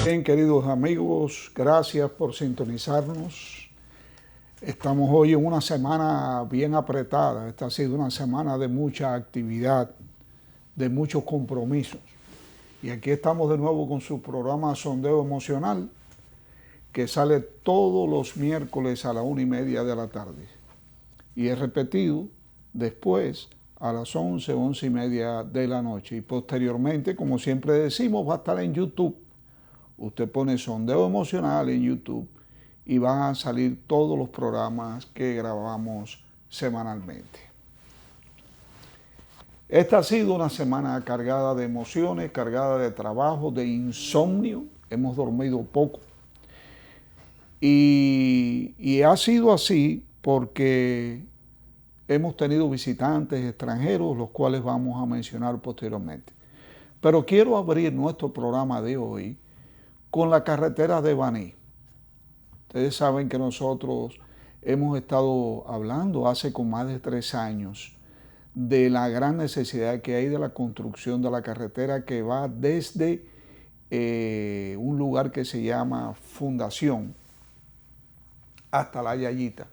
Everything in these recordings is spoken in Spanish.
Bien, queridos amigos, gracias por sintonizarnos. Estamos hoy en una semana bien apretada. Esta ha sido una semana de mucha actividad, de muchos compromisos. Y aquí estamos de nuevo con su programa Sondeo Emocional, que sale todos los miércoles a la 1:30 de la tarde. Y es repetido después a las 11, 11:30 de la noche. Y posteriormente, como siempre decimos, va a estar en YouTube. Usted pone Sondeo Emocional en YouTube y van a salir todos los programas que grabamos semanalmente. Esta ha sido una semana cargada de emociones, cargada de trabajo, de insomnio. Hemos dormido poco. Y ha sido así porque hemos tenido visitantes extranjeros, los cuales vamos a mencionar posteriormente. Pero quiero abrir nuestro programa de hoy con la carretera de Baní. Ustedes saben que nosotros hemos estado hablando hace con más de 3 años de la gran necesidad que hay de la construcción de la carretera que va desde un lugar que se llama Fundación hasta La Yayita.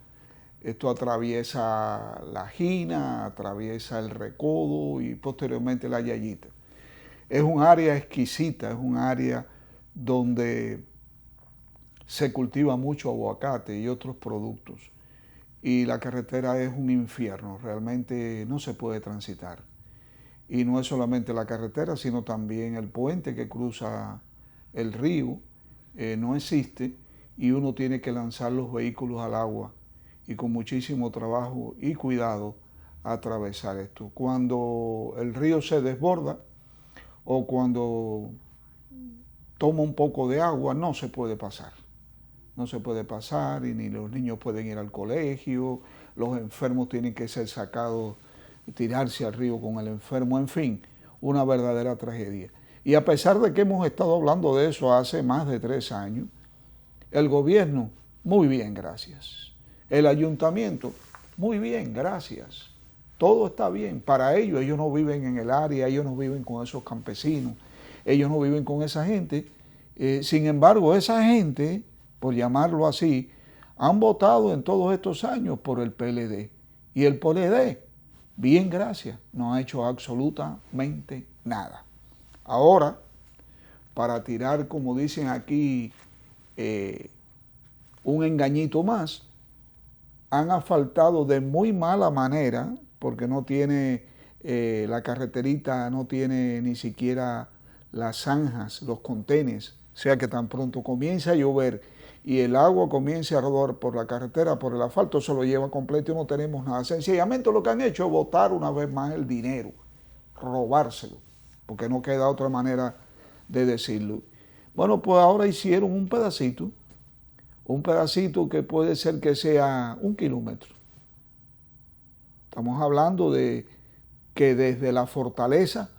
Esto atraviesa La Gina, atraviesa El Recodo y posteriormente La Yayita. Es un área exquisita, es un área donde se cultiva mucho aguacate y otros productos. Y la carretera es un infierno, realmente no se puede transitar. Y no es solamente la carretera, sino también el puente que cruza el río, no existe y uno tiene que lanzar los vehículos al agua y con muchísimo trabajo y cuidado atravesar esto. Cuando el río se desborda o cuando toma un poco de agua, no se puede pasar. No se puede pasar y ni los niños pueden ir al colegio, los enfermos tienen que ser sacados, tirarse al río con el enfermo, en fin, una verdadera tragedia. Y a pesar de que hemos estado hablando de eso hace más de 3 años, el gobierno, muy bien, gracias. El ayuntamiento, muy bien, gracias. Todo está bien. Para ellos no viven en el área, ellos no viven con esos campesinos, ellos no viven con esa gente. Sin embargo, esa gente, por llamarlo así, han votado en todos estos años por el PLD. Y el PLD, bien, gracias, no ha hecho absolutamente nada. Ahora, para tirar, como dicen aquí, un engañito más, han asfaltado de muy mala manera, porque no tiene, la carreterita no tiene ni siquiera las zanjas, los contenes, o sea que tan pronto comienza a llover y el agua comienza a rodar por la carretera, por el asfalto, se lo lleva completo y no tenemos nada. Sencillamente lo que han hecho es botar una vez más el dinero, robárselo, porque no queda otra manera de decirlo. Bueno, pues ahora hicieron un pedacito que puede ser que sea 1 kilómetro. Estamos hablando de que desde la Fortaleza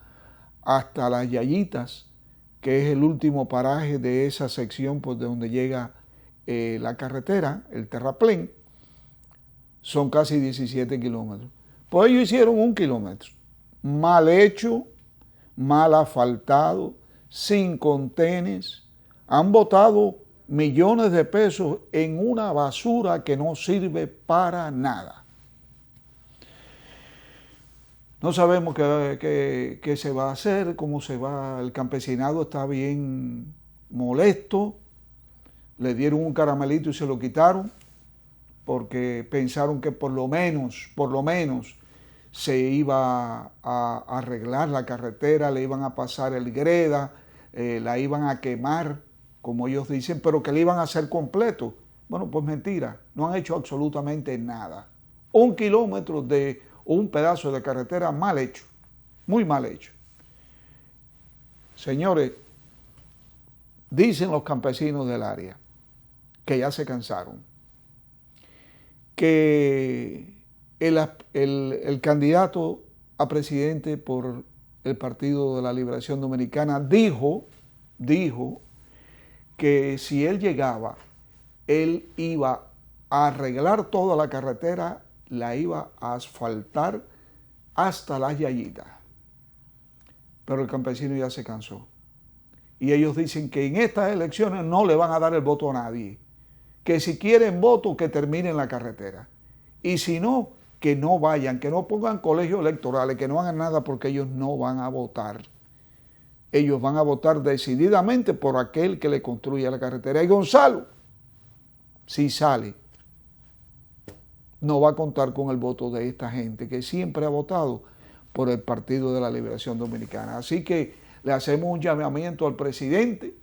hasta Las Yayitas, que es el último paraje de esa sección por donde llega la carretera, el terraplén, son casi 17 kilómetros. Pues ellos hicieron 1 kilómetro, mal hecho, mal asfaltado, sin contenes, han botado millones de pesos en una basura que no sirve para nada. No sabemos qué se va a hacer, cómo se va. El campesinado está bien molesto. Le dieron un caramelito y se lo quitaron porque pensaron que por lo menos se iba a arreglar la carretera, le iban a pasar el greda, la iban a quemar, como ellos dicen, pero que le iban a hacer completo. Bueno, pues mentira, no han hecho absolutamente nada. 1 kilómetro de un pedazo de carretera mal hecho, muy mal hecho. Señores, dicen los campesinos del área que ya se cansaron, que el candidato a presidente por el Partido de la Liberación Dominicana dijo que si él llegaba, él iba a arreglar toda la carretera, la iba a asfaltar hasta las yayitas. Pero el campesino ya se cansó. Y ellos dicen que en estas elecciones no le van a dar el voto a nadie. Que si quieren voto, que terminen la carretera. Y si no, que no vayan, que no pongan colegios electorales, que no hagan nada porque ellos no van a votar. Ellos van a votar decididamente por aquel que le construya la carretera. Y Gonzalo, si sale, no va a contar con el voto de esta gente que siempre ha votado por el Partido de la Liberación Dominicana. Así que le hacemos un llamamiento al presidente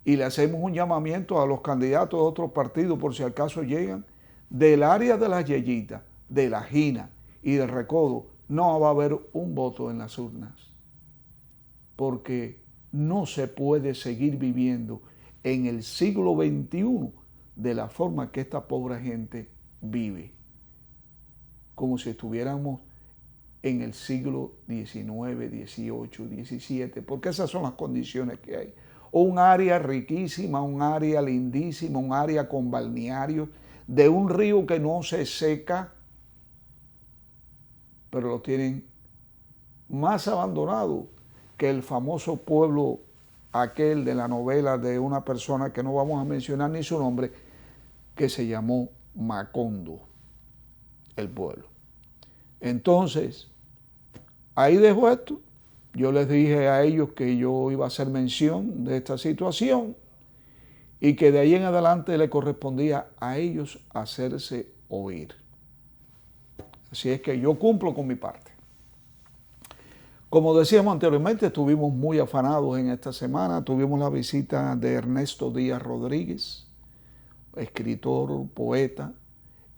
y le hacemos un llamamiento a los candidatos de otros partidos por si acaso llegan. Del área de las Yeyitas, de la Jina y del Recodo, no va a haber un voto en las urnas. Porque no se puede seguir viviendo en el siglo XXI de la forma que esta pobre gente vive. Como si estuviéramos en el siglo XIX, XVIII, XVII, porque esas son las condiciones que hay. Un área riquísima, un área lindísima, un área con balnearios, de un río que no se seca, pero lo tienen más abandonado que el famoso pueblo aquel de la novela de una persona que no vamos a mencionar ni su nombre, que se llamó Macondo, el pueblo. Entonces, ahí dejo esto. Yo les dije a ellos que yo iba a hacer mención de esta situación y que de ahí en adelante le correspondía a ellos hacerse oír. Así es que yo cumplo con mi parte. Como decíamos anteriormente, estuvimos muy afanados en esta semana. Tuvimos la visita de Ernesto Díaz Rodríguez, escritor, poeta,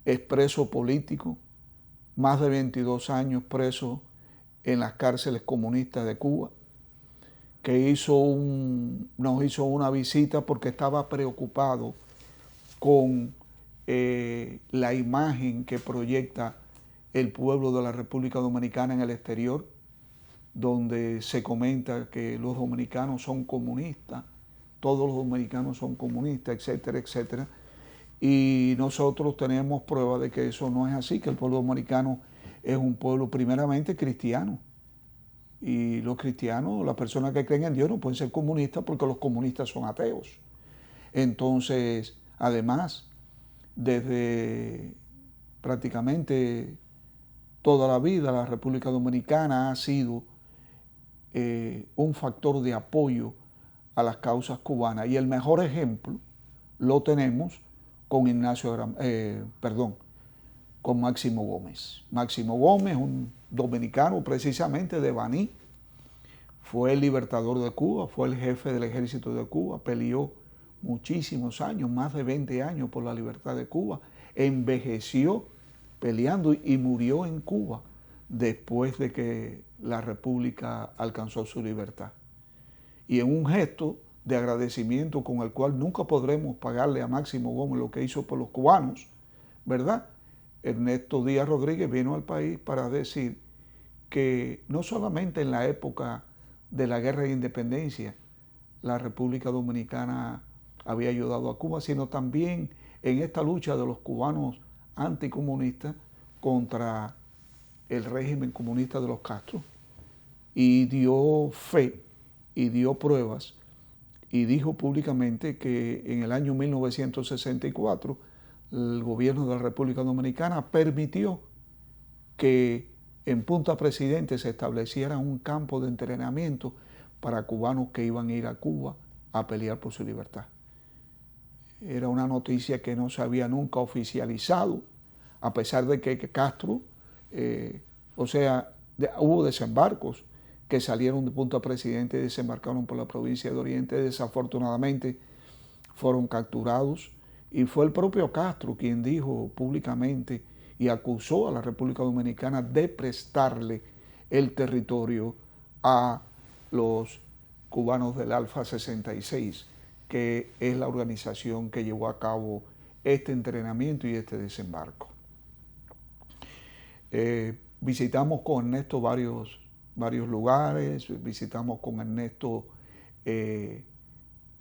expreso político, más de 22 años preso en las cárceles comunistas de Cuba, que nos hizo una visita porque estaba preocupado con la imagen que proyecta el pueblo de la República Dominicana en el exterior, donde se comenta que los dominicanos son comunistas, todos los dominicanos son comunistas, etcétera, etcétera. Y nosotros tenemos pruebas de que eso no es así, que el pueblo dominicano es un pueblo primeramente cristiano. Y los cristianos, las personas que creen en Dios, no pueden ser comunistas porque los comunistas son ateos. Entonces, además, desde prácticamente toda la vida, la República Dominicana ha sido un factor de apoyo a las causas cubanas. Y el mejor ejemplo lo tenemos con con Máximo Gómez. Máximo Gómez, un dominicano precisamente de Baní, fue el libertador de Cuba, fue el jefe del ejército de Cuba, peleó muchísimos años, más de 20 años por la libertad de Cuba, envejeció peleando y murió en Cuba después de que la República alcanzó su libertad. Y en un gesto de agradecimiento con el cual nunca podremos pagarle a Máximo Gómez lo que hizo por los cubanos, ¿verdad? Ernesto Díaz Rodríguez vino al país para decir que no solamente en la época de la Guerra de Independencia la República Dominicana había ayudado a Cuba, sino también en esta lucha de los cubanos anticomunistas contra el régimen comunista de los Castro, y dio fe y dio pruebas y dijo públicamente que en el año 1964 el gobierno de la República Dominicana permitió que en Punta Presidente se estableciera un campo de entrenamiento para cubanos que iban a ir a Cuba a pelear por su libertad. Era una noticia que no se había nunca oficializado, a pesar de que Castro, hubo desembarcos que salieron de Punta Presidente y desembarcaron por la provincia de Oriente. Desafortunadamente fueron capturados y fue el propio Castro quien dijo públicamente y acusó a la República Dominicana de prestarle el territorio a los cubanos del Alfa 66, que es la organización que llevó a cabo este entrenamiento y este desembarco. Visitamos con Ernesto varios lugares, visitamos con Ernesto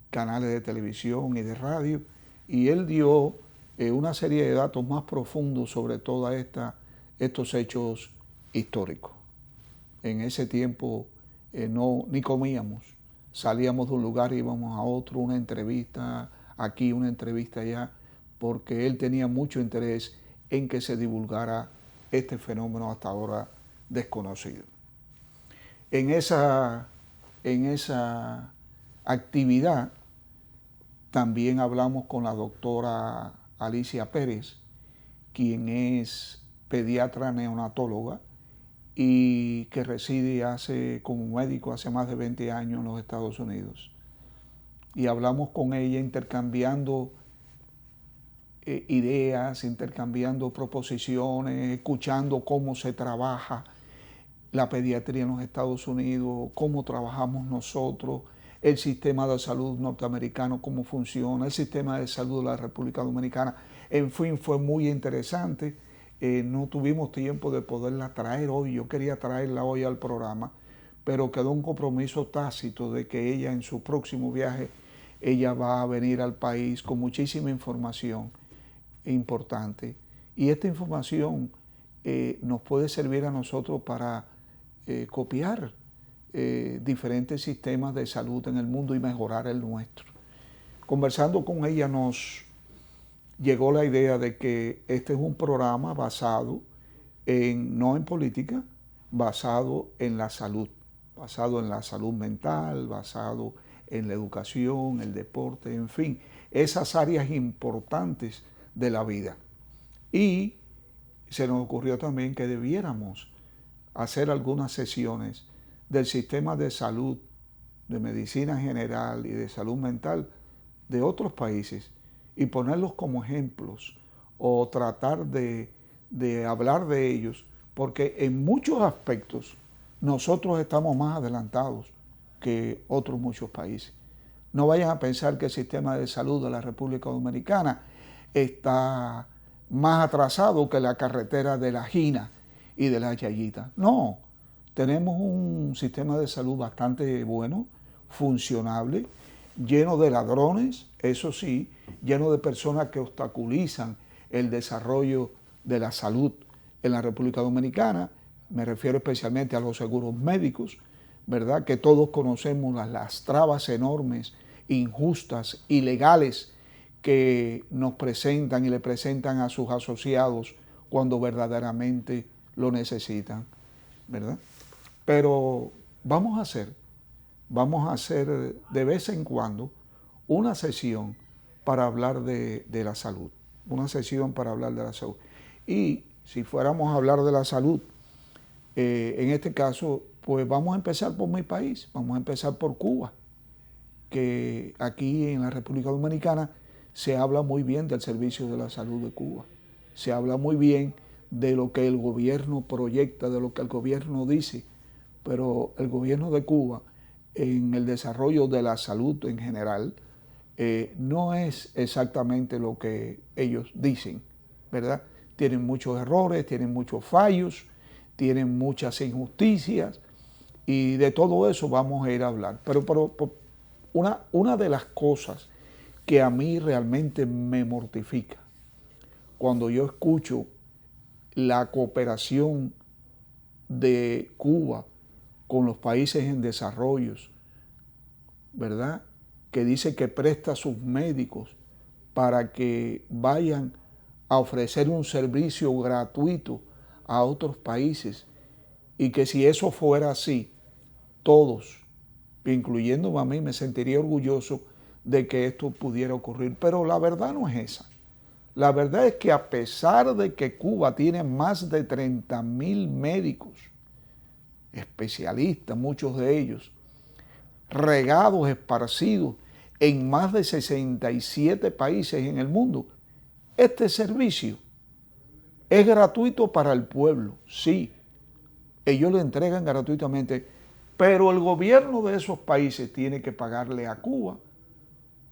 canales de televisión y de radio, y él dio una serie de datos más profundos sobre todos estos hechos histórico. En ese tiempo ni comíamos, salíamos de un lugar y íbamos a otro, una entrevista aquí, una entrevista allá, porque él tenía mucho interés en que se divulgara este fenómeno hasta ahora desconocido. En esa actividad también hablamos con la doctora Alicia Pérez, quien es pediatra neonatóloga y que reside como médico hace más de 20 años en los Estados Unidos. Y hablamos con ella intercambiando ideas, intercambiando proposiciones, escuchando cómo se trabaja la pediatría en los Estados Unidos, cómo trabajamos nosotros, el sistema de salud norteamericano, cómo funciona, el sistema de salud de la República Dominicana. En fin, fue muy interesante. No tuvimos tiempo de poderla traer hoy. Yo quería traerla hoy al programa, pero quedó un compromiso tácito de que ella en su próximo viaje, ella va a venir al país con muchísima información importante. Y esta información nos puede servir a nosotros para copiar diferentes sistemas de salud en el mundo y mejorar el nuestro. Conversando con ella nos llegó la idea de que este es un programa basado no en política, basado en la salud mental, basado en la educación, el deporte, en fin, esas áreas importantes de la vida. Y se nos ocurrió también que debiéramos hacer algunas sesiones del sistema de salud, de medicina general y de salud mental de otros países y ponerlos como ejemplos o tratar de hablar de ellos, porque en muchos aspectos nosotros estamos más adelantados que otros muchos países. No vayan a pensar que el sistema de salud de la República Dominicana está más atrasado que la carretera de la Gina y de la Yayita. No, tenemos un sistema de salud bastante bueno, funcionable, lleno de ladrones, eso sí, lleno de personas que obstaculizan el desarrollo de la salud en la República Dominicana. Me refiero especialmente a los seguros médicos, ¿verdad? Que todos conocemos las trabas enormes, injustas, ilegales que nos presentan y le presentan a sus asociados cuando verdaderamente lo necesitan, ¿verdad? Pero vamos a hacer de vez en cuando una sesión para hablar de la salud, Y si fuéramos a hablar de la salud, en este caso, pues vamos a empezar por mi país, vamos a empezar por Cuba, que aquí en la República Dominicana se habla muy bien del servicio de la salud de Cuba, se habla muy bien de lo que el gobierno proyecta, de lo que el gobierno dice, pero el gobierno de Cuba en el desarrollo de la salud en general no es exactamente lo que ellos dicen, ¿verdad? Tienen muchos errores, tienen muchos fallos, tienen muchas injusticias y de todo eso vamos a ir a hablar. Pero una de las cosas que a mí realmente me mortifica cuando yo escucho la cooperación de Cuba con los países en desarrollo, ¿verdad? Que dice que presta sus médicos para que vayan a ofrecer un servicio gratuito a otros países y que si eso fuera así, todos, incluyéndome a mí, me sentiría orgulloso de que esto pudiera ocurrir. Pero la verdad no es esa. La verdad es que a pesar de que Cuba tiene más de 30,000 médicos, especialistas, muchos de ellos, regados, esparcidos en más de 67 países en el mundo, este servicio es gratuito para el pueblo, sí, ellos lo entregan gratuitamente, pero el gobierno de esos países tiene que pagarle a Cuba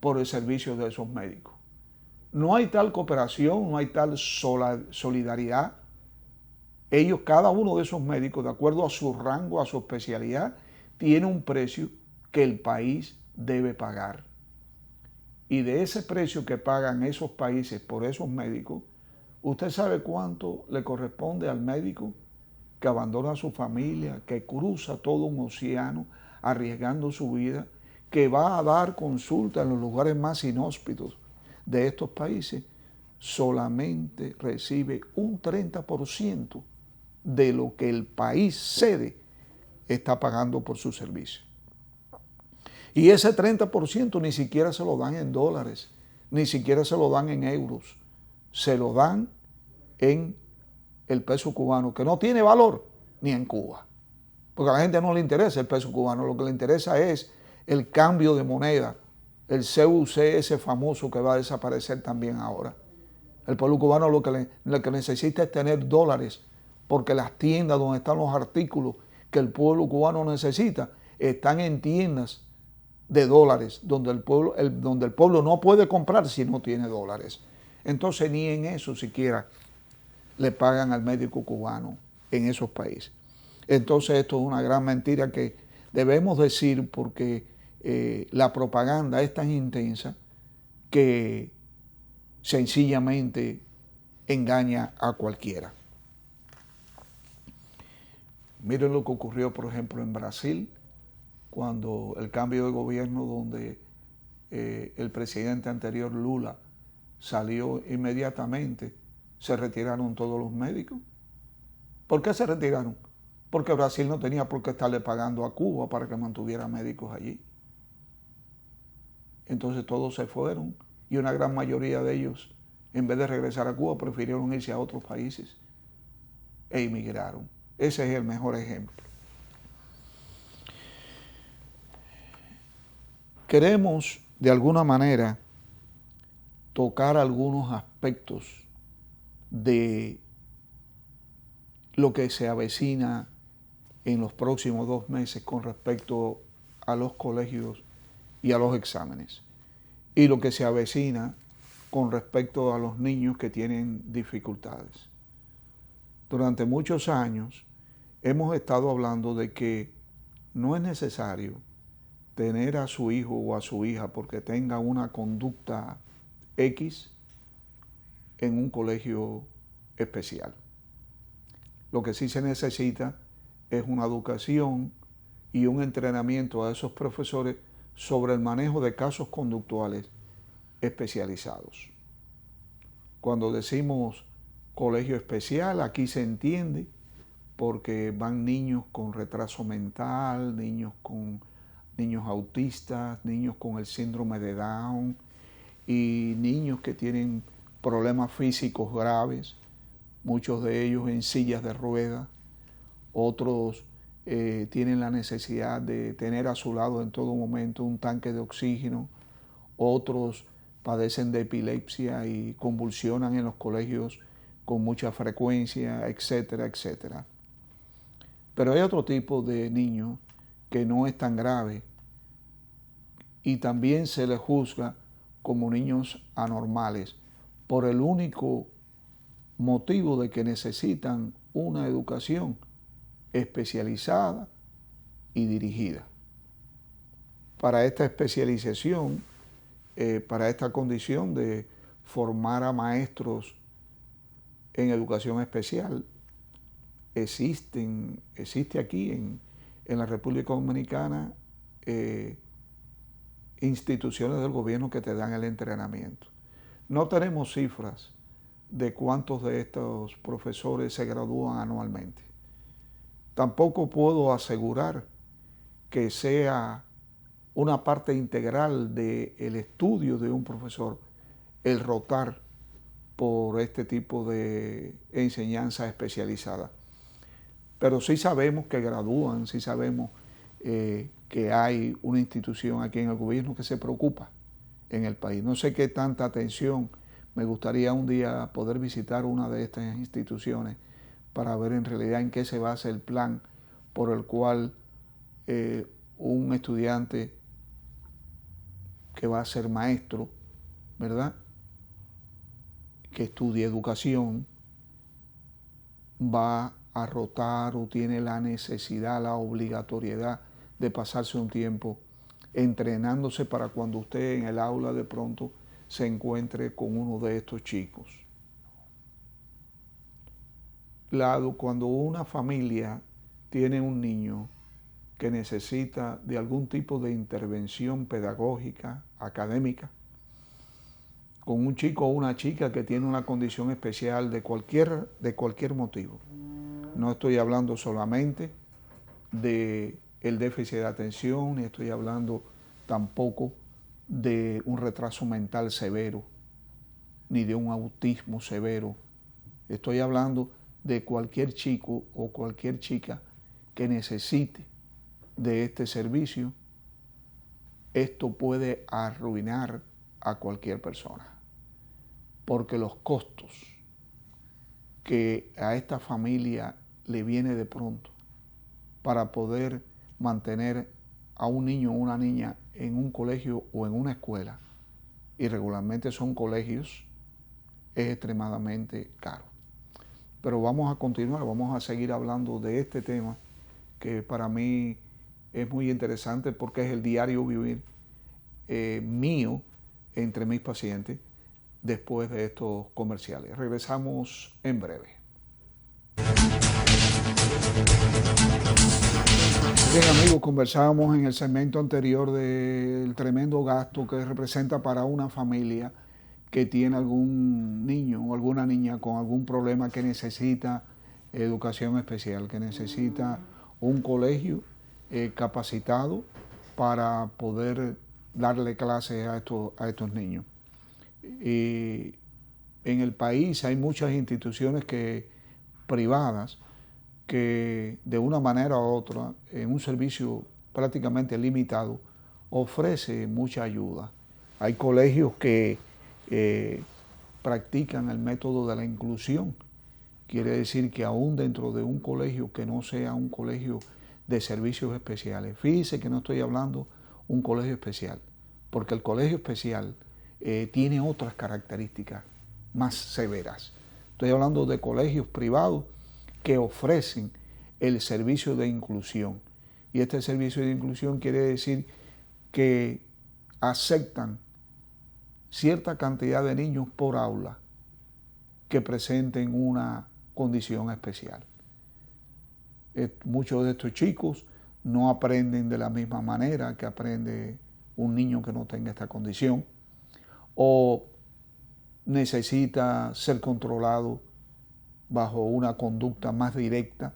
por el servicio de esos médicos. No hay tal cooperación, no hay tal solidaridad. Ellos, cada uno de esos médicos, de acuerdo a su rango, a su especialidad, tiene un precio que el país debe pagar. Y de ese precio que pagan esos países por esos médicos, ¿usted sabe cuánto le corresponde al médico que abandona a su familia, que cruza todo un océano arriesgando su vida, que va a dar consulta en los lugares más inhóspitos de estos países, solamente recibe un 30% de lo que el país sede está pagando por su servicio. Y ese 30% ni siquiera se lo dan en dólares, ni siquiera se lo dan en euros, se lo dan en el peso cubano, que no tiene valor ni en Cuba. Porque a la gente no le interesa el peso cubano, lo que le interesa es el cambio de moneda, el CUC ese famoso que va a desaparecer también ahora. El pueblo cubano lo que necesita es tener dólares, porque las tiendas donde están los artículos que el pueblo cubano necesita están en tiendas de dólares, donde el pueblo no puede comprar si no tiene dólares. Entonces ni en eso siquiera le pagan al médico cubano en esos países. Entonces esto es una gran mentira que debemos decir, porque la propaganda es tan intensa que sencillamente engaña a cualquiera. Miren lo que ocurrió, por ejemplo, en Brasil, cuando el cambio de gobierno, donde el presidente anterior, Lula, salió inmediatamente, se retiraron todos los médicos. ¿Por qué se retiraron? Porque Brasil no tenía por qué estarle pagando a Cuba para que mantuviera médicos allí. Entonces todos se fueron y una gran mayoría de ellos, en vez de regresar a Cuba, prefirieron irse a otros países e emigraron. Ese es el mejor ejemplo. Queremos, de alguna manera, tocar algunos aspectos de lo que se avecina en los próximos 2 meses con respecto a los colegios y a los exámenes, y lo que se avecina con respecto a los niños que tienen dificultades. Durante muchos años hemos estado hablando de que no es necesario tener a su hijo o a su hija porque tenga una conducta X en un colegio especial. Lo que sí se necesita es una educación y un entrenamiento a esos profesores sobre el manejo de casos conductuales especializados. Cuando decimos colegio especial, aquí se entiende porque van niños con retraso mental, niños autistas, niños con el síndrome de Down y niños que tienen problemas físicos graves, muchos de ellos en sillas de ruedas, otros tienen la necesidad de tener a su lado en todo momento un tanque de oxígeno, otros padecen de epilepsia y convulsionan en los colegios con mucha frecuencia, etcétera, etcétera. Pero hay otro tipo de niños que no es tan grave y también se les juzga como niños anormales por el único motivo de que necesitan una educación especializada y dirigida. Para esta especialización, para esta condición de formar a maestros en educación especial, existe aquí en la República Dominicana instituciones del gobierno que te dan el entrenamiento. No tenemos cifras de cuántos de estos profesores se gradúan anualmente. Tampoco puedo asegurar que sea una parte integral del estudio de un profesor el rotar por este tipo de enseñanza especializada. Pero sí sabemos que gradúan, sí sabemos que hay una institución aquí en el gobierno que se preocupa en el país. No sé qué tanta atención, me gustaría un día poder visitar una de estas instituciones para ver en realidad en qué se basa el plan por el cual un estudiante que va a ser maestro, ¿verdad?, que estudia educación, va a rotar o tiene la necesidad, la obligatoriedad de pasarse un tiempo entrenándose para cuando usted en el aula de pronto se encuentre con uno de estos chicos. cuando una familia tiene un niño que necesita de algún tipo de intervención pedagógica, académica, con un chico o una chica que tiene una condición especial de cualquier motivo. No estoy hablando solamente del déficit de atención, ni estoy hablando tampoco de un retraso mental severo, ni de un autismo severo. Estoy hablando de cualquier chico o cualquier chica que necesite de este servicio. Esto puede arruinar a cualquier persona, porque los costos que a esta familia le viene de pronto para poder mantener a un niño o una niña en un colegio o en una escuela, y regularmente son colegios, es extremadamente caro. Pero vamos a continuar, vamos a seguir hablando de este tema que para mí es muy interesante porque es el diario vivir mío entre mis pacientes después de estos comerciales. Regresamos en breve. Bien amigos, conversábamos en el segmento anterior del tremendo gasto que representa para una familia que tiene algún niño o alguna niña con algún problema que necesita educación especial, que necesita un colegio capacitado para poder darle clases a estos niños. Y en el país hay muchas instituciones privadas que de una manera u otra, en un servicio prácticamente limitado, ofrece mucha ayuda. Hay colegios que practican el método de la inclusión. Quiere decir que aún dentro de un colegio que no sea un colegio de servicios especiales, fíjese que no estoy hablando un colegio especial, porque el colegio especial tiene otras características más severas. Estoy hablando de colegios privados que ofrecen el servicio de inclusión. Y este servicio de inclusión quiere decir que aceptan cierta cantidad de niños por aula que presenten una condición especial. Muchos de estos chicos no aprenden de la misma manera que aprende un niño que no tenga esta condición, o necesita ser controlado bajo una conducta más directa,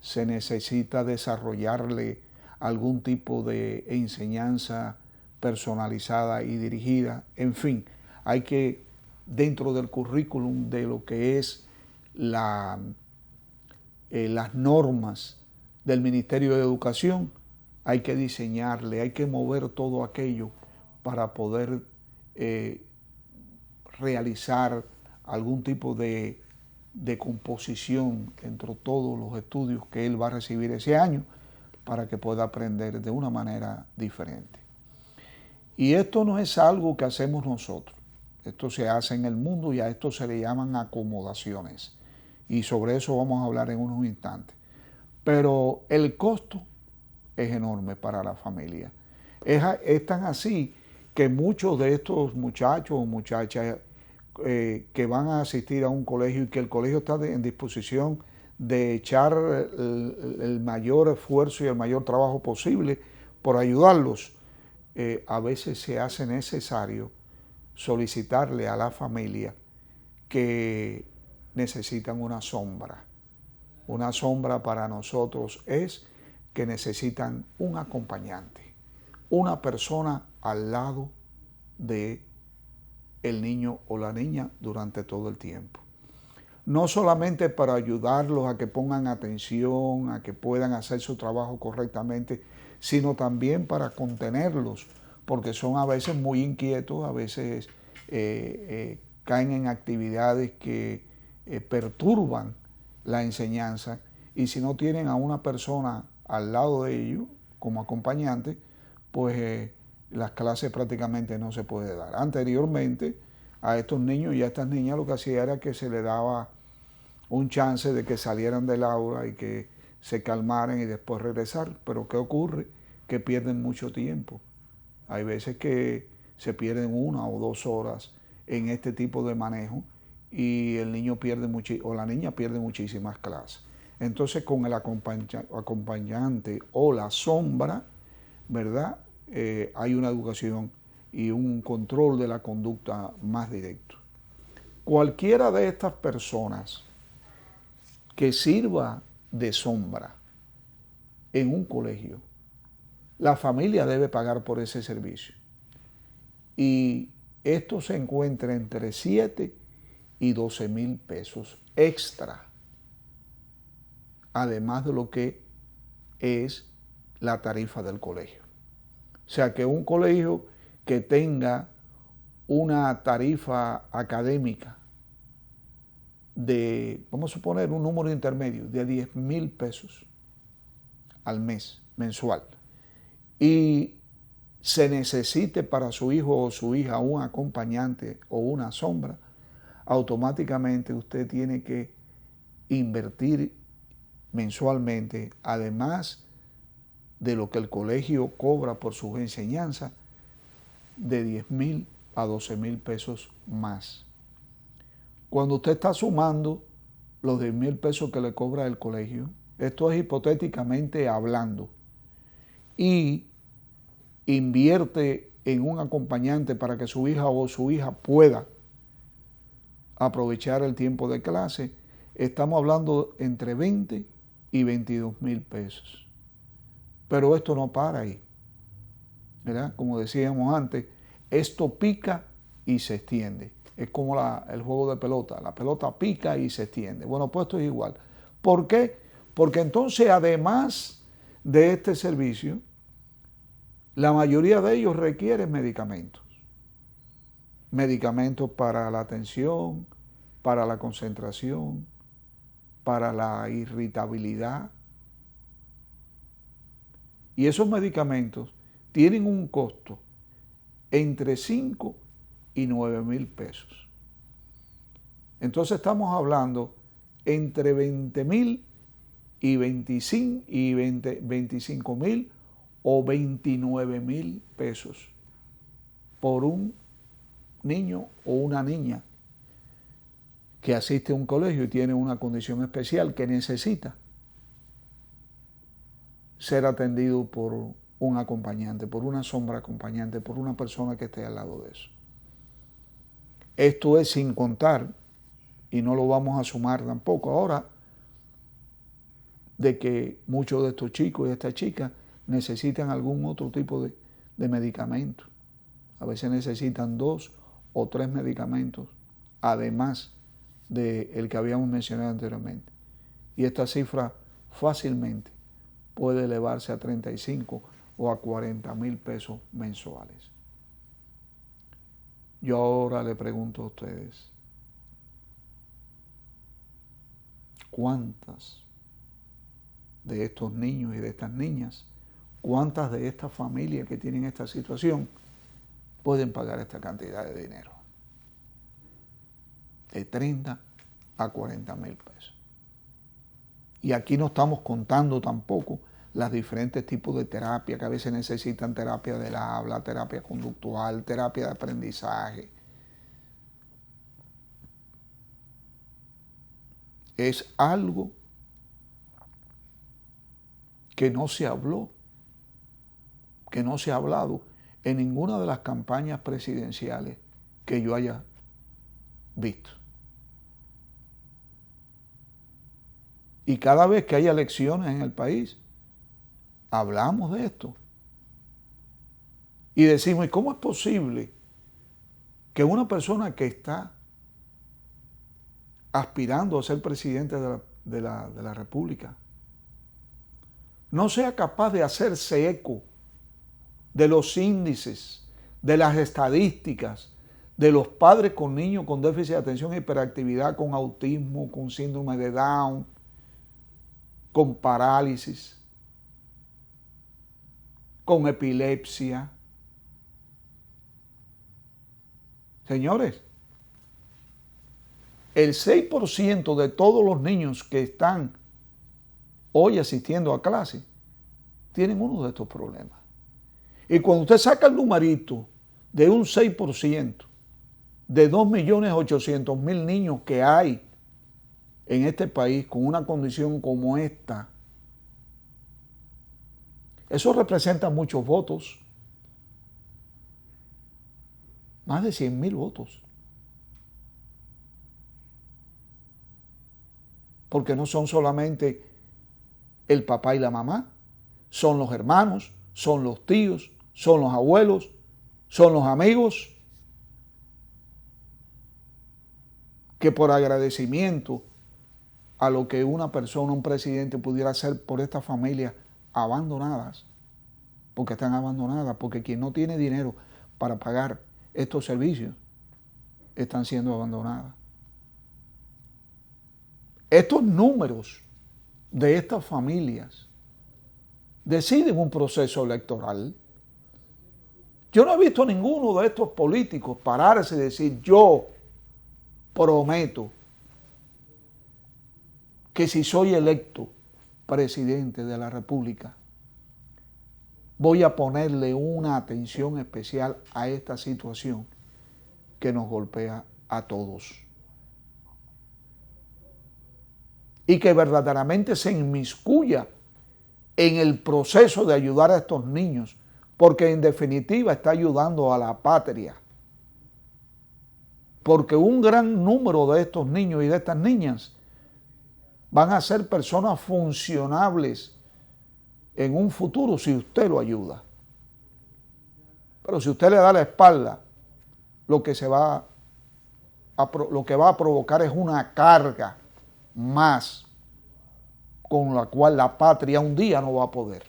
se necesita desarrollarle algún tipo de enseñanza personalizada y dirigida. En fin, hay que, dentro del currículum de lo que es las normas del Ministerio de Educación, hay que diseñarle, hay que mover todo aquello para poder realizar algún tipo de composición entre todos los estudios que él va a recibir ese año para que pueda aprender de una manera diferente. Y esto no es algo que hacemos nosotros, esto se hace en el mundo y a esto se le llaman acomodaciones. Y sobre eso vamos a hablar en unos instantes. Pero el costo es enorme para la familia. Es tan así que muchos de estos muchachos o muchachas que van a asistir a un colegio y que el colegio está en disposición de echar el mayor esfuerzo y el mayor trabajo posible por ayudarlos, a veces se hace necesario solicitarle a la familia que necesitan una sombra. Una sombra para nosotros es que necesitan un acompañante, una persona al lado de el niño o la niña durante todo el tiempo. No solamente para ayudarlos a que pongan atención, a que puedan hacer su trabajo correctamente, sino también para contenerlos, porque son a veces muy inquietos, a veces caen en actividades que perturban la enseñanza, y si no tienen a una persona al lado de ellos como acompañante, pues las clases prácticamente no se puede dar. Anteriormente, a estos niños y a estas niñas lo que hacía era que se les daba un chance de que salieran del aula y que se calmaran y después regresar. Pero ¿qué ocurre? Que pierden mucho tiempo. Hay veces que se pierden 1 o 2 horas en este tipo de manejo y el niño pierde o la niña pierde muchísimas clases. Entonces, con el acompañante o la sombra, ¿verdad? Hay una educación y un control de la conducta más directo. Cualquiera de estas personas que sirva de sombra en un colegio, la familia debe pagar por ese servicio. Y esto se encuentra entre 7 y 12 mil pesos extra, además de lo que es la tarifa del colegio. O sea que un colegio que tenga una tarifa académica de, vamos a suponer un número intermedio, de 10 mil pesos al mes, mensual, y se necesite para su hijo o su hija un acompañante o una sombra, automáticamente usted tiene que invertir mensualmente, además de lo que el colegio cobra por sus enseñanzas, de 10 mil a 12 mil pesos más. Cuando usted está sumando los 10 mil pesos que le cobra el colegio, esto es hipotéticamente hablando, y invierte en un acompañante para que su hija o su hija pueda aprovechar el tiempo de clase, estamos hablando entre 20 y 22 mil pesos. Pero esto no para ahí, ¿verdad? Como decíamos antes, esto pica y se extiende. Es como el juego de pelota, la pelota pica y se extiende. Bueno, pues esto es igual. ¿Por qué? Porque entonces, además de este servicio, la mayoría de ellos requieren medicamentos. Medicamentos para la atención, para la concentración, para la irritabilidad. Y esos medicamentos tienen un costo entre 5 y 9 mil pesos. Entonces estamos hablando entre 20 mil y 25 mil o 29 mil pesos por un niño o una niña que asiste a un colegio y tiene una condición especial que necesita ser atendido por un acompañante, por una sombra acompañante, por una persona que esté al lado de eso. Esto es sin contar, y no lo vamos a sumar tampoco ahora, de que muchos de estos chicos y estas chicas necesitan algún otro tipo de medicamento. A veces necesitan 2 o 3 medicamentos, además del que habíamos mencionado anteriormente. Y esta cifra fácilmente puede elevarse a 35 o a 40 mil pesos mensuales. Yo ahora le pregunto a ustedes, ¿cuántas de estos niños y de estas niñas, cuántas de estas familias que tienen esta situación pueden pagar esta cantidad de dinero? De 30 a 40 mil pesos. Y aquí no estamos contando tampoco los diferentes tipos de terapia que a veces necesitan: terapia del habla, terapia conductual, terapia de aprendizaje. Es algo que no se habló, que no se ha hablado en ninguna de las campañas presidenciales que yo haya visto. Y cada vez que hay elecciones en el país, hablamos de esto. Y decimos, ¿y cómo es posible que una persona que está aspirando a ser presidente de la República no sea capaz de hacerse eco de los índices, de las estadísticas, de los padres con niños con déficit de atención e hiperactividad, con autismo, con síndrome de Down, con parálisis, con epilepsia? Señores, el 6% de todos los niños que están hoy asistiendo a clase tienen uno de estos problemas. Y cuando usted saca el numerito de un 6%, de 2.800.000 niños que hay en este país con una condición como esta, eso representa muchos votos, más de 100.000 votos. Porque no son solamente el papá y la mamá, son los hermanos, son los tíos, son los abuelos, son los amigos, que por agradecimiento a lo que una persona, un presidente pudiera hacer por estas familias abandonadas, porque están abandonadas, porque quien no tiene dinero para pagar estos servicios, están siendo abandonadas. Estos números de estas familias deciden un proceso electoral. Yo no he visto a ninguno de estos políticos pararse y decir: yo prometo que si soy electo presidente de la República, voy a ponerle una atención especial a esta situación que nos golpea a todos. Y que verdaderamente se inmiscuya en el proceso de ayudar a estos niños, porque en definitiva está ayudando a la patria. Porque un gran número de estos niños y de estas niñas van a ser personas funcionables en un futuro si usted lo ayuda. Pero si usted le da la espalda, lo que va a provocar es una carga más con la cual la patria un día no va a poder.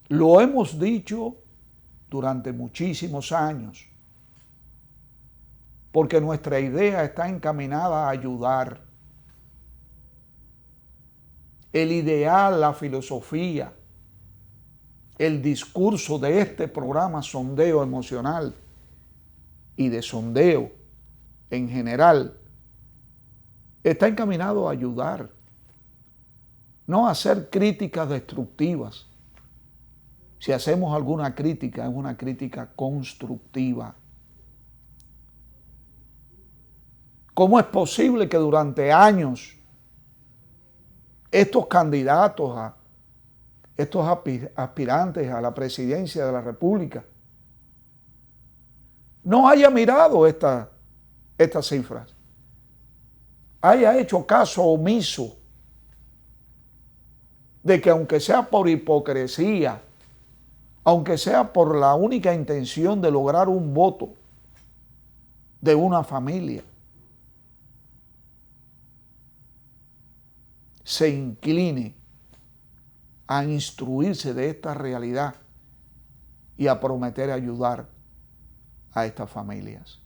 Lo hemos dicho durante muchísimos años, porque nuestra idea está encaminada a ayudar. El ideal, la filosofía, el discurso de este programa Sondeo Emocional y de sondeo en general está encaminado a ayudar, no a hacer críticas destructivas. Si hacemos alguna crítica, es una crítica constructiva. ¿Cómo es posible que durante años estos candidatos, estos aspirantes a la presidencia de la República, no haya mirado estas cifras? Haya hecho caso omiso de que, aunque sea por hipocresía, aunque sea por la única intención de lograr un voto de una familia, se incline a instruirse de esta realidad y a prometer ayudar a estas familias.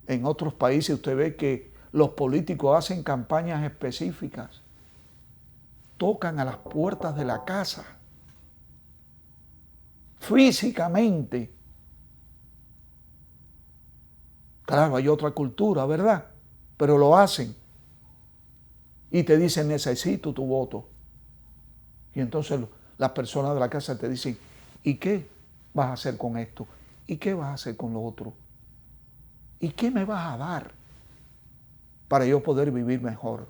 En otros países usted ve que los políticos hacen campañas específicas, tocan a las puertas de la casa, físicamente. Claro, hay otra cultura, ¿verdad? Pero lo hacen. Y te dicen: necesito tu voto. Y entonces las personas de la casa te dicen: ¿y qué vas a hacer con esto? ¿Y qué vas a hacer con lo otro? ¿Y qué me vas a dar para yo poder vivir mejor?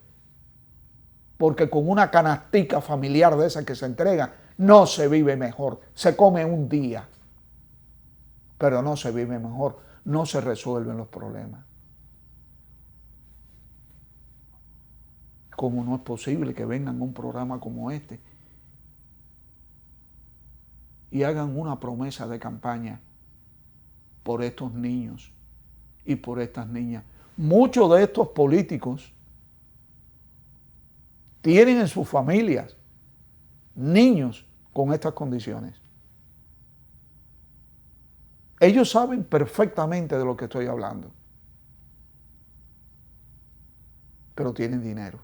Porque con una canastica familiar de esas que se entrega, no se vive mejor. Se come un día, pero no se vive mejor. No se resuelven los problemas. ¿Cómo no es posible que vengan a un programa como este y hagan una promesa de campaña por estos niños y por estas niñas? Muchos de estos políticos tienen en sus familias niños con estas condiciones. Ellos saben perfectamente de lo que estoy hablando, pero tienen dinero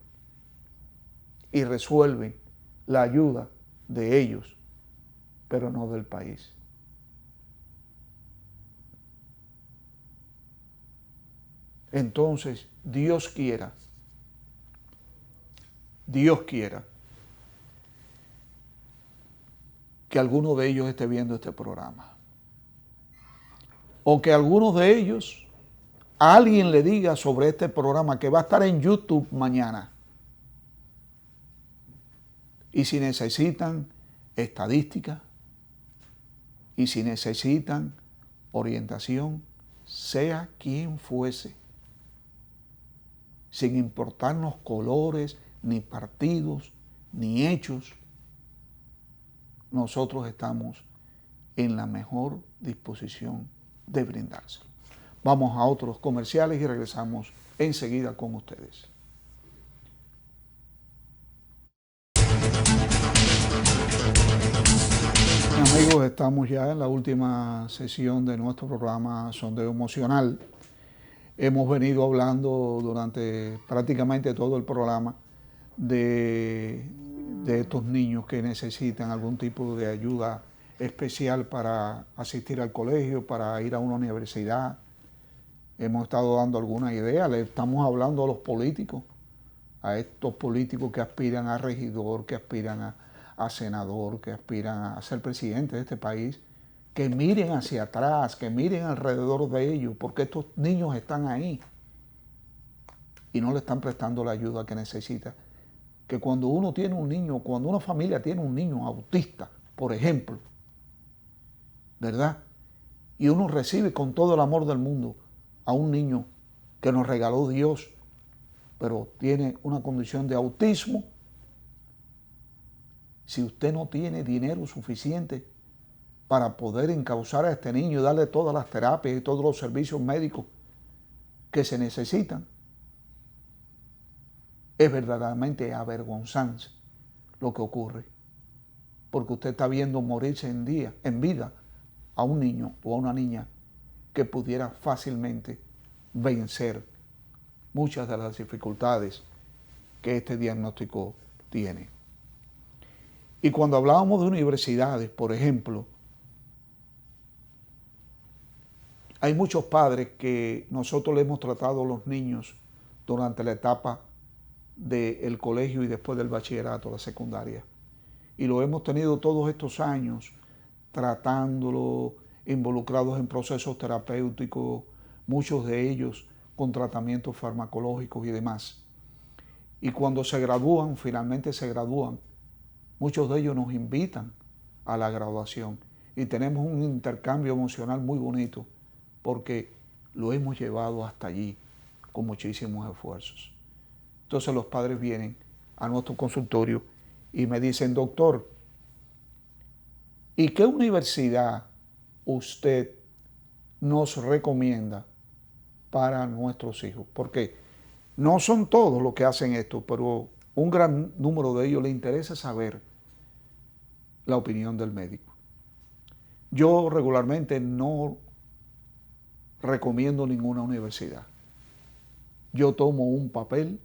y resuelven la ayuda de ellos, pero no del país. Entonces, Dios quiera que alguno de ellos esté viendo este programa. O que algunos de ellos, a alguien le diga sobre este programa que va a estar en YouTube mañana. Y si necesitan estadística, y si necesitan orientación, sea quien fuese, sin importarnos colores, ni partidos, ni hechos, nosotros estamos en la mejor disposición de brindárselo. Vamos a otros comerciales y regresamos enseguida con ustedes. Amigos, estamos ya en la última sesión de nuestro programa Sondeo Emocional. Hemos venido hablando durante prácticamente todo el programa de estos niños que necesitan algún tipo de ayuda especial para asistir al colegio, para ir a una universidad. Hemos estado dando alguna idea, le estamos hablando a los políticos, a estos políticos que aspiran a regidor, que aspiran a senador, que aspiran a ser presidente de este país, que miren hacia atrás, que miren alrededor de ellos, porque estos niños están ahí y no le están prestando la ayuda que necesita. Que cuando uno tiene un niño, cuando una familia tiene un niño autista, por ejemplo, ¿verdad? Y uno recibe con todo el amor del mundo a un niño que nos regaló Dios, pero tiene una condición de autismo. Si usted no tiene dinero suficiente para poder encauzar a este niño y darle todas las terapias y todos los servicios médicos que se necesitan, es verdaderamente avergonzante lo que ocurre, porque usted está viendo morirse en vida a un niño o a una niña que pudiera fácilmente vencer muchas de las dificultades que este diagnóstico tiene. Y cuando hablábamos de universidades, por ejemplo, hay muchos padres que nosotros le hemos tratado a los niños durante la etapa del colegio y después del bachillerato, la secundaria. Y lo hemos tenido todos estos años tratándolo, involucrados en procesos terapéuticos, muchos de ellos con tratamientos farmacológicos y demás. Y cuando se gradúan, finalmente se gradúan, muchos de ellos nos invitan a la graduación y tenemos un intercambio emocional muy bonito porque lo hemos llevado hasta allí con muchísimos esfuerzos. Entonces los padres vienen a nuestro consultorio y me dicen: doctor, ¿y qué universidad usted nos recomienda para nuestros hijos? Porque no son todos los que hacen esto, pero un gran número de ellos les interesa saber la opinión del médico. Yo regularmente no recomiendo ninguna universidad. Yo tomo un papel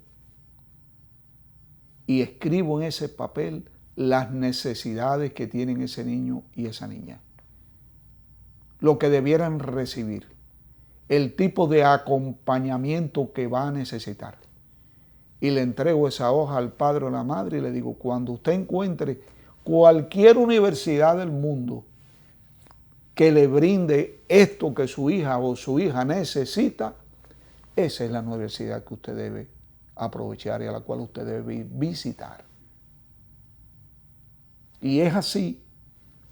y escribo en ese papel las necesidades que tienen ese niño y esa niña, lo que debieran recibir, el tipo de acompañamiento que va a necesitar. Y le entrego esa hoja al padre o la madre y le digo: cuando usted encuentre cualquier universidad del mundo que le brinde esto que su hija o su hija necesita, esa es la universidad que usted debe aprovechar y a la cual usted debe visitar. Y es así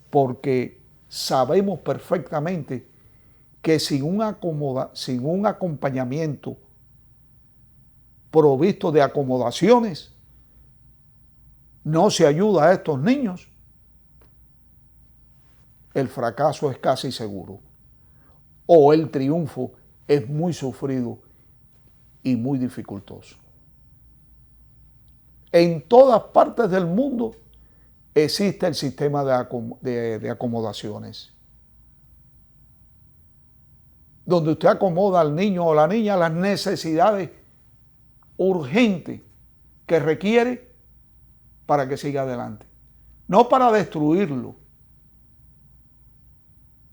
porque sabemos perfectamente que sin un acompañamiento provisto de acomodaciones, no se ayuda a estos niños, el fracaso es casi seguro o el triunfo es muy sufrido y muy dificultoso. En todas partes del mundo existe el sistema de acomodaciones, donde usted acomoda al niño o la niña las necesidades urgentes que requiere para que siga adelante. No para destruirlo,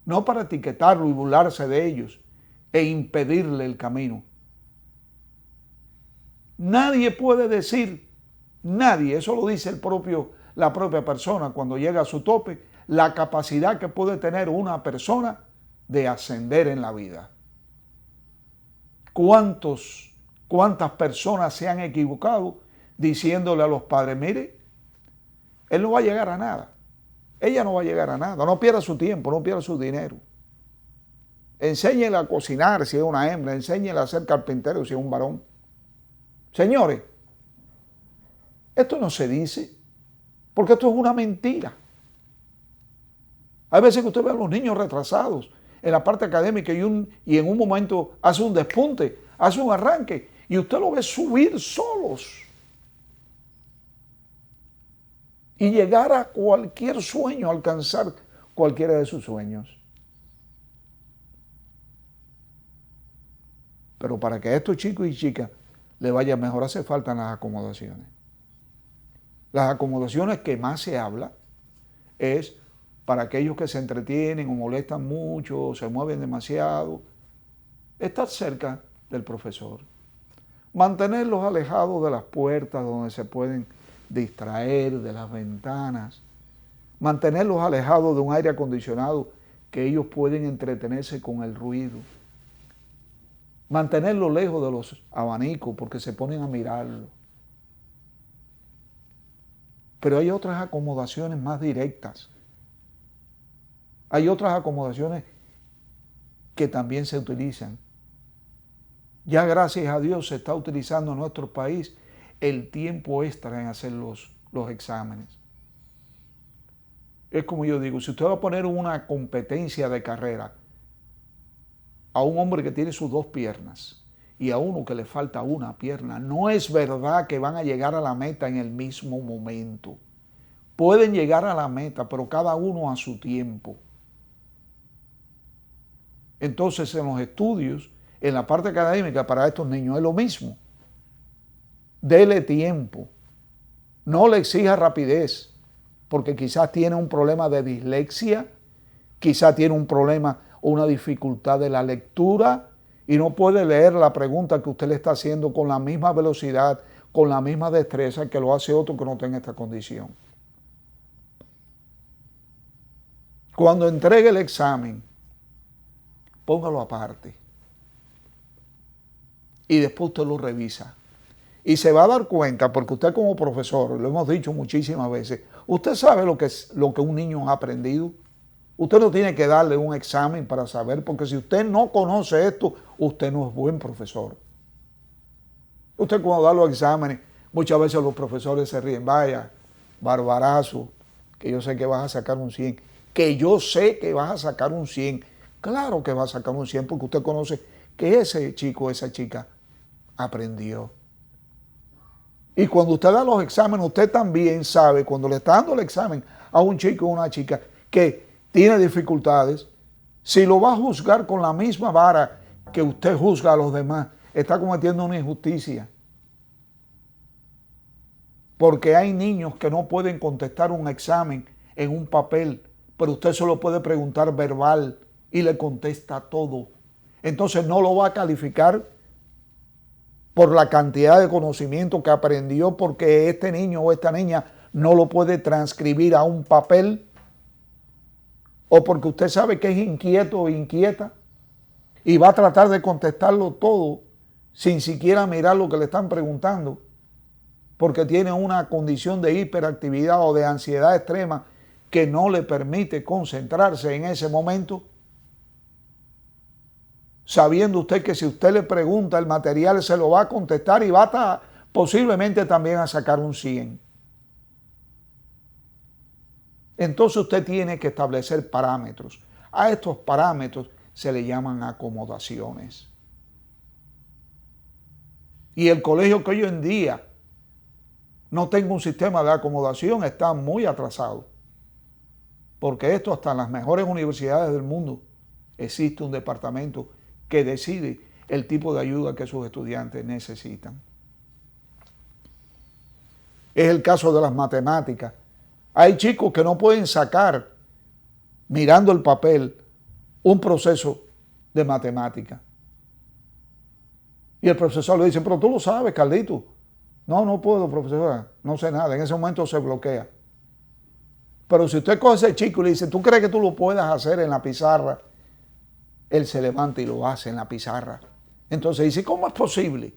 no para etiquetarlo y burlarse de ellos e impedirle el camino. Nadie puede decir, nadie, eso lo dice la propia persona cuando llega a su tope, la capacidad que puede tener una persona de ascender en la vida. ¿Cuántas personas se han equivocado diciéndole a los padres, mire, él no va a llegar a nada, ella no va a llegar a nada, no pierda su tiempo, no pierda su dinero. Enséñele a cocinar si es una hembra, enséñele a ser carpintero si es un varón. Señores, esto no se dice, porque esto es una mentira. Hay veces que usted ve a los niños retrasados en la parte académica y en un momento hace un despunte, hace un arranque y usted lo ve subir solos y llegar a cualquier sueño, alcanzar cualquiera de sus sueños. Pero para que a estos chicos y chicas les vaya mejor hace falta las acomodaciones. Las acomodaciones que más se habla es para aquellos que se entretienen o molestan mucho o se mueven demasiado, estar cerca del profesor. Mantenerlos alejados de las puertas donde se pueden distraer, de las ventanas. Mantenerlos alejados de un aire acondicionado que ellos pueden entretenerse con el ruido. Mantenerlos lejos de los abanicos porque se ponen a mirarlo. Pero hay otras acomodaciones más directas. Hay otras acomodaciones que también se utilizan. Ya gracias a Dios se está utilizando en nuestro país el tiempo extra en hacer los exámenes. Es como yo digo, si usted va a poner una competencia de carrera a un hombre que tiene sus dos piernas y a uno que le falta una pierna, no es verdad que van a llegar a la meta en el mismo momento. Pueden llegar a la meta, pero cada uno a su tiempo. Entonces, en los estudios, en la parte académica para estos niños es lo mismo. Dele tiempo. No le exija rapidez, porque quizás tiene un problema de dislexia, quizás tiene un problema o una dificultad de la lectura y no puede leer la pregunta que usted le está haciendo con la misma velocidad, con la misma destreza que lo hace otro que no tenga esta condición. Cuando entregue el examen, póngalo aparte y después usted lo revisa y se va a dar cuenta, porque usted como profesor, lo hemos dicho muchísimas veces, usted sabe lo que un niño ha aprendido. Usted no tiene que darle un examen para saber, porque si usted no conoce esto, usted no es buen profesor. Usted cuando da los exámenes, muchas veces los profesores se ríen, vaya, barbarazo, que yo sé que vas a sacar un 100, que yo sé que vas a sacar un 100. Claro que va a sacar un 100 porque usted conoce que ese chico, esa chica aprendió. Y cuando usted da los exámenes, usted también sabe, cuando le está dando el examen a un chico o una chica que tiene dificultades, si lo va a juzgar con la misma vara que usted juzga a los demás, está cometiendo una injusticia. Porque hay niños que no pueden contestar un examen en un papel, pero usted solo puede preguntar verbal y le contesta todo. Entonces no lo va a calificar por la cantidad de conocimiento que aprendió, porque este niño o esta niña no lo puede transcribir a un papel, o porque usted sabe que es inquieto o inquieta y va a tratar de contestarlo todo sin siquiera mirar lo que le están preguntando, porque tiene una condición de hiperactividad o de ansiedad extrema que no le permite concentrarse en ese momento, sabiendo usted que si usted le pregunta el material se lo va a contestar y va a posiblemente también a sacar un 100. Entonces usted tiene que establecer parámetros. A estos parámetros se le llaman acomodaciones. Y el colegio que hoy en día no tenga un sistema de acomodación está muy atrasado. Porque esto hasta en las mejores universidades del mundo existe un departamento que decide el tipo de ayuda que sus estudiantes necesitan. Es el caso de las matemáticas. Hay chicos que no pueden sacar, mirando el papel, un proceso de matemática. Y el profesor le dice, pero tú lo sabes, Carlito. No puedo, profesora, no sé nada. En ese momento se bloquea. Pero si usted coge a ese chico y le dice, ¿tú crees que tú lo puedas hacer en la pizarra? Él se levanta y lo hace en la pizarra. Entonces dice, ¿cómo es posible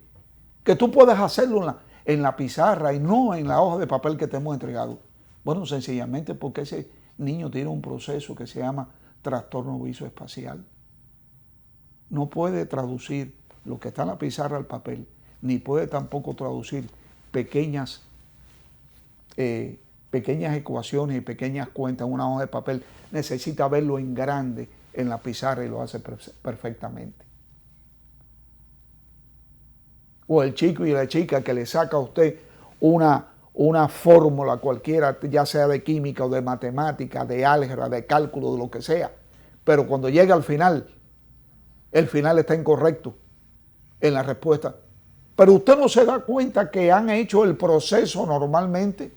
que tú puedas hacerlo en la pizarra y no en la hoja de papel que te hemos entregado? Bueno, sencillamente porque ese niño tiene un proceso que se llama trastorno visoespacial. No puede traducir lo que está en la pizarra al papel, ni puede tampoco traducir pequeñas ecuaciones y pequeñas cuentas en una hoja de papel. Necesita verlo en grande en la pizarra y lo hace perfectamente. O el chico y la chica que le saca a usted una fórmula cualquiera, ya sea de química o de matemática, de álgebra, de cálculo, de lo que sea. Pero cuando llega al final, el final está incorrecto en la respuesta. Pero usted no se da cuenta que han hecho el proceso normalmente.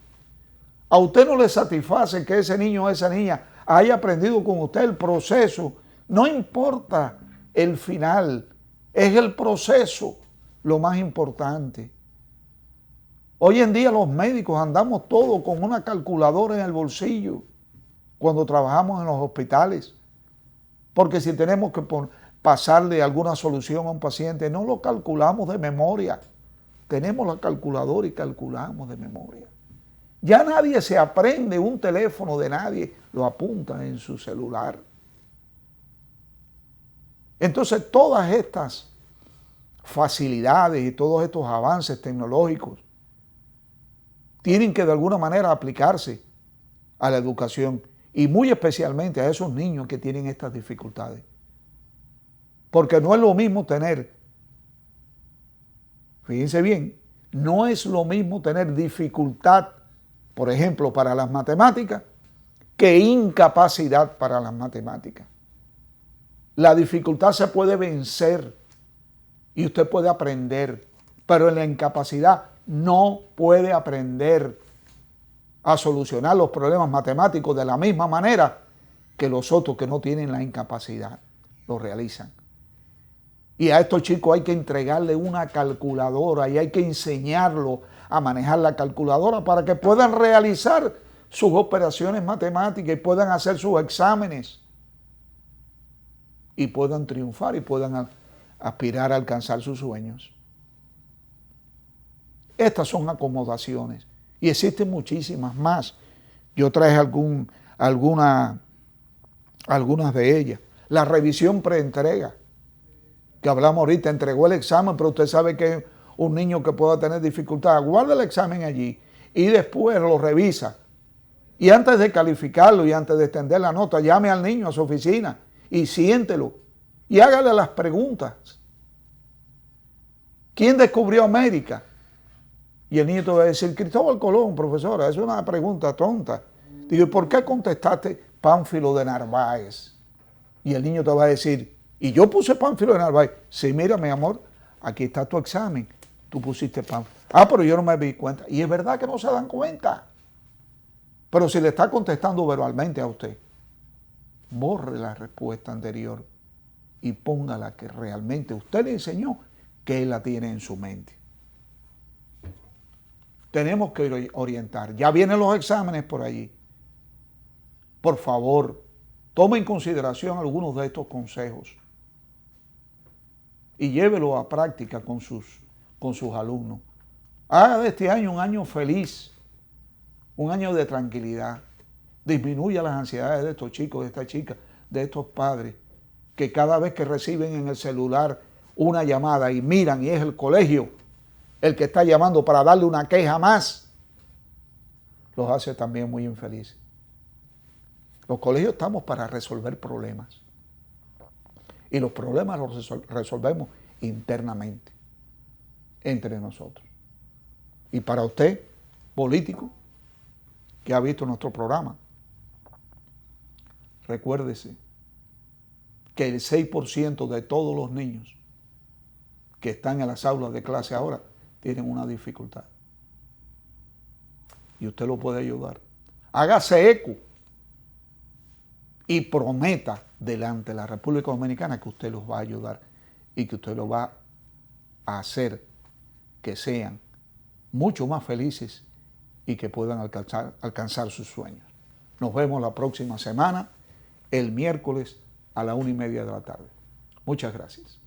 A usted no le satisface que ese niño o esa niña haya aprendido con usted el proceso. No importa el final, es el proceso lo más importante. Hoy en día los médicos andamos todos con una calculadora en el bolsillo cuando trabajamos en los hospitales. Porque si tenemos que pasarle alguna solución a un paciente, no lo calculamos de memoria. Tenemos la calculadora y calculamos de memoria. Ya nadie se aprende un teléfono de nadie, lo apunta en su celular. Entonces todas estas facilidades y todos estos avances tecnológicos tienen que de alguna manera aplicarse a la educación y muy especialmente a esos niños que tienen estas dificultades. Porque no es lo mismo tener, fíjense bien, no es lo mismo tener dificultad, por ejemplo, para las matemáticas, que incapacidad para las matemáticas. La dificultad se puede vencer y usted puede aprender, pero en la incapacidad no puede aprender a solucionar los problemas matemáticos de la misma manera que los otros que no tienen la incapacidad lo realizan. Y a estos chicos hay que entregarle una calculadora y hay que enseñarlo a manejar la calculadora para que puedan realizar sus operaciones matemáticas y puedan hacer sus exámenes y puedan triunfar y puedan aspirar a alcanzar sus sueños. Estas son acomodaciones y existen muchísimas más. Yo traje algunas de ellas. La revisión preentrega, que hablamos ahorita, entregó el examen, pero usted sabe que un niño que pueda tener dificultad, guarda el examen allí y después lo revisa. Y antes de calificarlo y antes de extender la nota, llame al niño a su oficina y siéntelo y hágale las preguntas. ¿Quién descubrió América? Y el niño te va a decir, Cristóbal Colón, profesora, es una pregunta tonta. Digo, ¿por qué contestaste Pánfilo de Narváez? Y el niño te va a decir, ¿y yo puse Pánfilo de Narváez? Sí, mira, mi amor, aquí está tu examen, tú pusiste Pánfilo. Ah, pero yo no me di cuenta. Y es verdad que no se dan cuenta. Pero si le está contestando verbalmente a usted, borre la respuesta anterior y póngala que realmente usted le enseñó que él la tiene en su mente. Tenemos que orientar. Ya vienen los exámenes por allí. Por favor, tome en consideración algunos de estos consejos y llévelo a práctica con sus alumnos. Haga de este año un año feliz, un año de tranquilidad. Disminuya las ansiedades de estos chicos, de estas chicas, de estos padres, que cada vez que reciben en el celular una llamada y miran y es el colegio el que está llamando para darle una queja más, los hace también muy infelices. Los colegios estamos para resolver problemas. Y los problemas los resolvemos internamente, entre nosotros. Y para usted, político, que ha visto nuestro programa, recuérdese que el 6% de todos los niños que están en las aulas de clase ahora tienen una dificultad. Y usted lo puede ayudar. Hágase eco y prometa delante de la República Dominicana que usted los va a ayudar y que usted los va a hacer que sean mucho más felices y que puedan alcanzar sus sueños. Nos vemos la próxima semana, el miércoles a la 1:30 de la tarde. Muchas gracias.